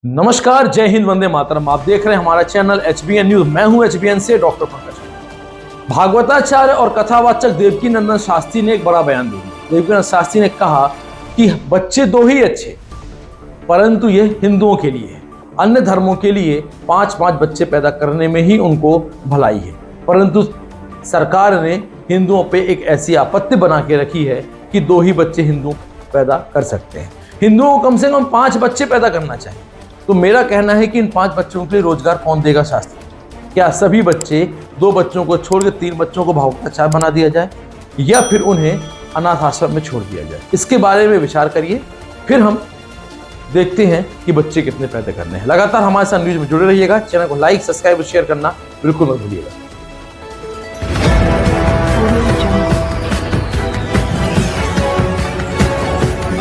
नमस्कार, जय हिंद, वंदे मातरम। आप देख रहे हैं हमारा चैनल HBN न्यूज। मैं हूं HBN से डॉक्टर पंकज। भागवताचार्य और कथावाचक देवकीनंदन शास्त्री ने एक बड़ा बयान दिया। देवकीनंदन शास्त्री ने कहा कि बच्चे दो ही अच्छे, परंतु ये हिंदुओं के लिए है। अन्य धर्मों के लिए 5-5 बच्चे पैदा करने में ही उनको भलाई है, परंतु सरकार ने हिंदुओं पे एक ऐसी आपत्ति बना के रखी है कि 2 ही बच्चे हिंदू पैदा कर सकते हैं। हिंदुओं को कम से कम 5 बच्चे पैदा करना चाहिए। तो मेरा कहना है कि इन 5 बच्चों के लिए रोजगार कौन देगा शास्त्री? क्या सभी बच्चे 2 बच्चों को छोड़ के 3 बच्चों को भागवताचार्य बना दिया जाए, या फिर उन्हें अनाथ आश्रम में छोड़ दिया जाए? इसके बारे में विचार करिए, फिर हम देखते हैं कि बच्चे कितने पैदा करने हैं। लगातार हमारे साथ न्यूज में जुड़े रहिएगा। चैनल को लाइक, सब्सक्राइब और शेयर करना बिल्कुल मत भूलिएगा।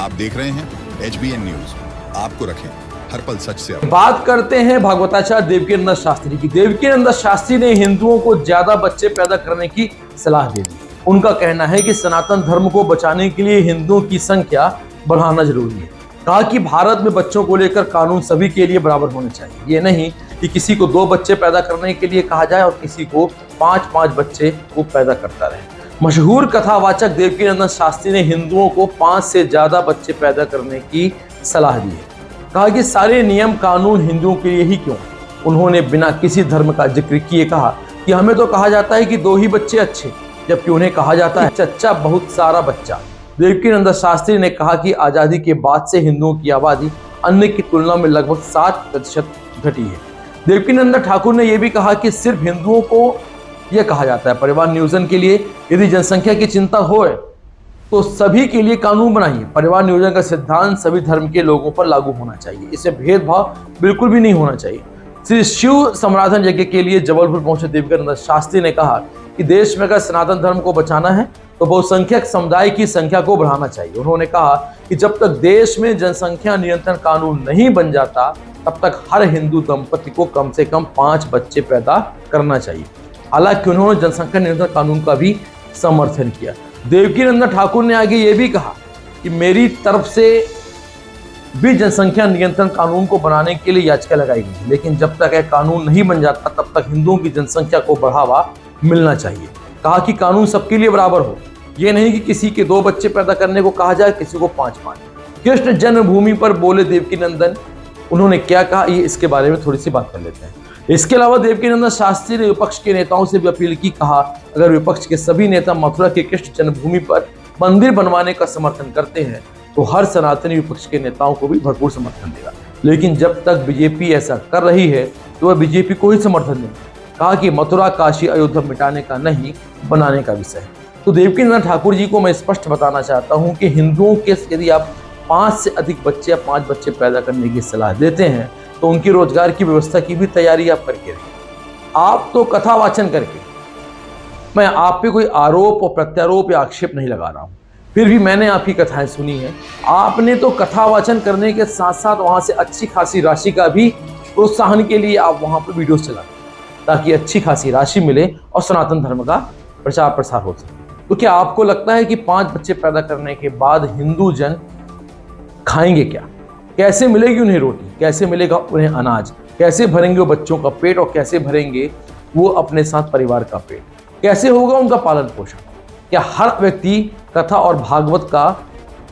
आप देख रहे हैं HBN न्यूज, आपको रखें हर पल सच से। बात करते हैं भागवताचार्य देवकीनंदन शास्त्री की। देवकीनंदन शास्त्री ने हिंदुओं को ज्यादा बच्चे पैदा करने की सलाह दे दी। उनका कहना है कि सनातन धर्म को बचाने के लिए हिंदुओं की संख्या बढ़ाना जरूरी है। कहा कि भारत में बच्चों को लेकर कानून सभी के लिए बराबर होने चाहिए। ये नहीं कि किसी को 2 बच्चे पैदा करने के लिए कहा जाए और किसी को 5-5 बच्चे को पैदा करता रहे। मशहूर कथावाचक देवकीनंदन शास्त्री ने हिंदुओं को 5 से ज्यादा बच्चे पैदा करने की सलाह दी है। कहा कि सारे नियम कानून हिंदुओं के लिए ही क्यों। उन्होंने बिना किसी धर्म का जिक्र किए कहा कि हमें तो कहा जाता है कि 2 ही बच्चे अच्छे, जबकि उन्हें कहा जाता है चच्चा बहुत सारा बच्चा। देवकीनंदन शास्त्री ने कहा कि आजादी के बाद से हिंदुओं की आबादी अन्य की तुलना में लगभग 7% घटी है। देवकीनंदन ठाकुर ने यह भी कहा कि सिर्फ हिंदुओं को यह कहा जाता है। परिवार नियोजन के लिए यदि जनसंख्या की चिंता हो तो सभी के लिए कानून बनाइए। परिवार नियोजन का सिद्धांत सभी धर्म के लोगों पर लागू होना चाहिए। इससे भेदभाव बिल्कुल भी नहीं होना चाहिए। श्री शिव समाराधन यज्ञ के लिए जबलपुर पहुंचे देवकीनंदन शास्त्री ने कहा कि देश में अगर सनातन धर्म को बचाना है तो बहुसंख्यक समुदाय की संख्या को बढ़ाना चाहिए। उन्होंने कहा कि जब तक देश में जनसंख्या नियंत्रण कानून नहीं बन जाता तब तक हर हिंदू दंपति को कम से कम 5 बच्चे पैदा करना चाहिए। हालांकि उन्होंने जनसंख्या नियंत्रण कानून का भी समर्थन किया। देवकीनंदन ठाकुर ने आगे ये भी कहा कि मेरी तरफ से भी जनसंख्या नियंत्रण कानून को बनाने के लिए याचिका लगाई गई, लेकिन जब तक यह कानून नहीं बन जाता तब तक हिंदुओं की जनसंख्या को बढ़ावा मिलना चाहिए। कहा कि कानून सबके लिए बराबर हो, ये नहीं कि किसी के 2 बच्चे पैदा करने को कहा जाए, किसी को 5-5। कृष्ण जन्मभूमि पर बोले देवकीनंदन, उन्होंने क्या कहा ये इसके बारे में थोड़ी सी बात कर लेते हैं। इसके अलावा देवकीनंदन शास्त्री ने विपक्ष के नेताओं से भी अपील की। कहा अगर विपक्ष के सभी नेता मथुरा के कृष्ण जन्मभूमि पर मंदिर बनवाने का समर्थन करते हैं तो हर सनातनी विपक्ष के नेताओं को भी भरपूर समर्थन देगा, लेकिन जब तक बीजेपी ऐसा कर रही है तो वह बीजेपी को ही समर्थन देगा। कहा कि मथुरा काशी अयोध्या मिटाने का नहीं, बनाने का विषय है। तो देवकीनंदन ठाकुर जी को मैं स्पष्ट बताना चाहता हूँ कि हिंदुओं के यदि आप 5 से अधिक बच्चे या 5 बच्चे पैदा करने की सलाह देते हैं तो उनकी रोजगार की व्यवस्था की भी तैयारी आप करके रहिए। आप तो कथा वाचन करके, मैं आप पे कोई आरोप और प्रत्यारोप या आक्षेप नहीं लगा रहा हूं, फिर भी मैंने आपकी कथाएं सुनी है। आपने तो कथा वाचन करने के साथ साथ वहां से अच्छी खासी राशि का भी प्रोत्साहन के लिए आप वहां पर वीडियोस चलाते ताकि अच्छी खासी राशि मिले और सनातन धर्म का प्रचार प्रसार हो सके। तो क्या आपको लगता है कि 5 बच्चे पैदा करने के बाद हिंदू जन खाएंगे क्या? कैसे मिलेगी उन्हें रोटी, कैसे मिलेगा उन्हें अनाज, कैसे भरेंगे वो बच्चों का पेट और कैसे भरेंगे वो अपने साथ परिवार का पेट, कैसे होगा उनका पालन पोषण? क्या हर व्यक्ति कथा और भागवत का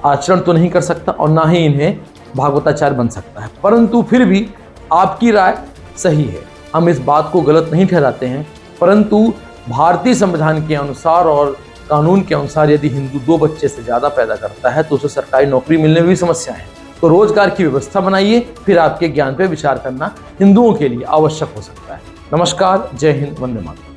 आचरण तो नहीं कर सकता और ना ही इन्हें भागवताचार्य बन सकता है, परंतु फिर भी आपकी राय सही है। हम इस बात को गलत नहीं ठहराते हैं, परंतु भारतीय संविधान के अनुसार और कानून के अनुसार यदि हिंदू 2 बच्चे से ज़्यादा पैदा करता है तो उसे सरकारी नौकरी मिलने में भी समस्या है। तो रोजगार की व्यवस्था बनाइए, फिर आपके ज्ञान पर विचार करना हिंदुओं के लिए आवश्यक हो सकता है। नमस्कार, जय हिंद, वंदे मातरम।